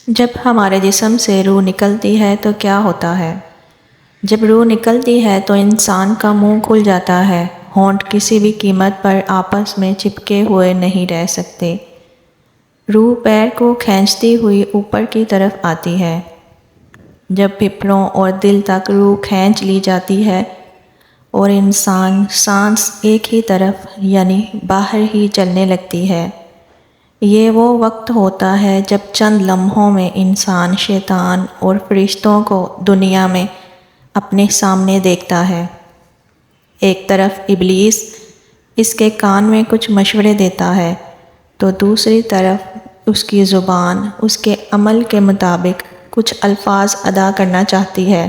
جب ہمارے جسم سے روح نکلتی ہے تو کیا ہوتا ہے؟ جب روح نکلتی ہے تو انسان کا منہ کھل جاتا ہے، ہونٹ کسی بھی قیمت پر آپس میں چپکے ہوئے نہیں رہ سکتے۔ روح پیر کو کھینچتی ہوئی اوپر کی طرف آتی ہے۔ جب پھیپھڑوں اور دل تک روح کھینچ لی جاتی ہے اور انسان سانس ایک ہی طرف یعنی باہر ہی چلنے لگتی ہے، یہ وہ وقت ہوتا ہے جب چند لمحوں میں انسان شیطان اور فرشتوں کو دنیا میں اپنے سامنے دیکھتا ہے۔ ایک طرف ابلیس اس کے کان میں کچھ مشورے دیتا ہے تو دوسری طرف اس کی زبان اس کے عمل کے مطابق کچھ الفاظ ادا کرنا چاہتی ہے۔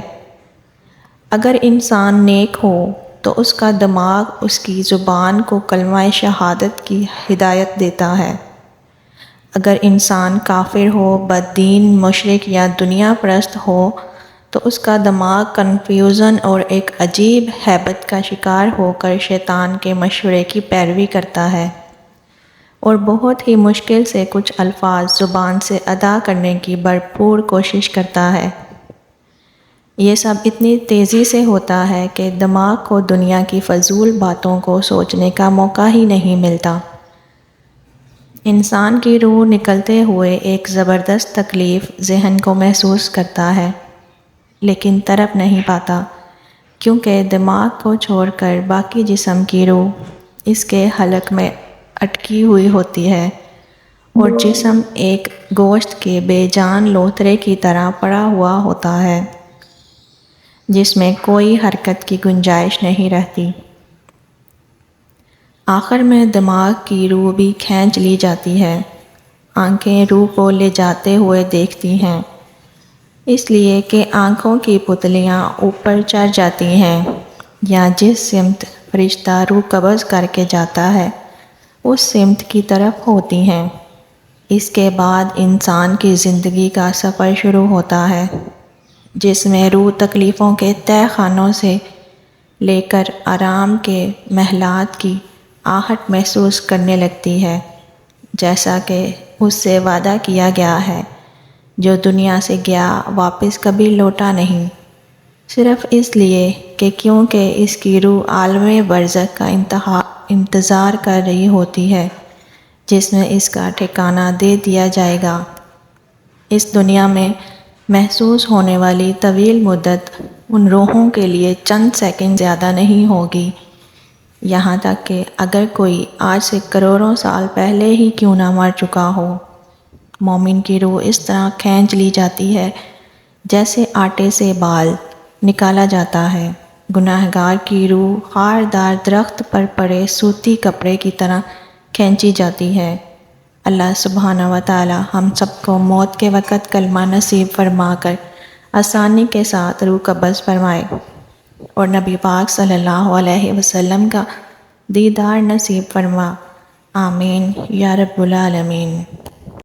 اگر انسان نیک ہو تو اس کا دماغ اس کی زبان کو کلمہ شہادت کی ہدایت دیتا ہے۔ اگر انسان کافر ہو، بددین، مشرک یا دنیا پرست ہو تو اس کا دماغ کنفیوژن اور ایک عجیب ہیبت کا شکار ہو کر شیطان کے مشورے کی پیروی کرتا ہے اور بہت ہی مشکل سے کچھ الفاظ زبان سے ادا کرنے کی بھرپور کوشش کرتا ہے۔ یہ سب اتنی تیزی سے ہوتا ہے کہ دماغ کو دنیا کی فضول باتوں کو سوچنے کا موقع ہی نہیں ملتا۔ انسان کی روح نکلتے ہوئے ایک زبردست تکلیف ذہن کو محسوس کرتا ہے، لیکن تڑپ نہیں پاتا، کیونکہ دماغ کو چھوڑ کر باقی جسم کی روح اس کے حلق میں اٹکی ہوئی ہوتی ہے اور جسم ایک گوشت کے بے جان لوتھڑے کی طرح پڑا ہوا ہوتا ہے جس میں کوئی حرکت کی گنجائش نہیں رہتی۔ آخر میں دماغ کی روح بھی کھینچ لی جاتی ہے۔ آنکھیں روح کو لے جاتے ہوئے دیکھتی ہیں، اس لیے کہ آنکھوں کی پتلیاں اوپر چڑھ جاتی ہیں یا جس سمت فرشتہ روح قبض کر کے جاتا ہے اس سمت کی طرف ہوتی ہیں۔ اس کے بعد انسان کی زندگی کا سفر شروع ہوتا ہے، جس میں روح تکلیفوں کے تہہ خانوں سے لے کر آرام کے محلات کی آہٹ محسوس کرنے لگتی ہے، جیسا کہ اس سے وعدہ کیا گیا ہے۔ جو دنیا سے گیا واپس کبھی لوٹا نہیں، صرف اس لیے کہ کیونکہ اس کی روح عالم برزخ کا انتظار کر رہی ہوتی ہے جس میں اس کا ٹھکانہ دے دیا جائے گا۔ اس دنیا میں محسوس ہونے والی طویل مدت ان روحوں کے لیے چند سیکنڈ زیادہ نہیں ہوگی، یہاں تک کہ اگر کوئی آج سے کروڑوں سال پہلے ہی کیوں نہ مر چکا ہو۔ مومن کی روح اس طرح کھینچ لی جاتی ہے جیسے آٹے سے بال نکالا جاتا ہے۔ گنہگار کی روح خاردار درخت پر پڑے سوتی کپڑے کی طرح کھینچی جاتی ہے۔ اللہ سبحانہ و تعالی ہم سب کو موت کے وقت کلمہ نصیب فرما کر آسانی کے ساتھ روح قبض فرمائے اور نبی پاک صلی اللہ علیہ وسلم کا دیدار نصیب فرما، آمین یا رب العالمین۔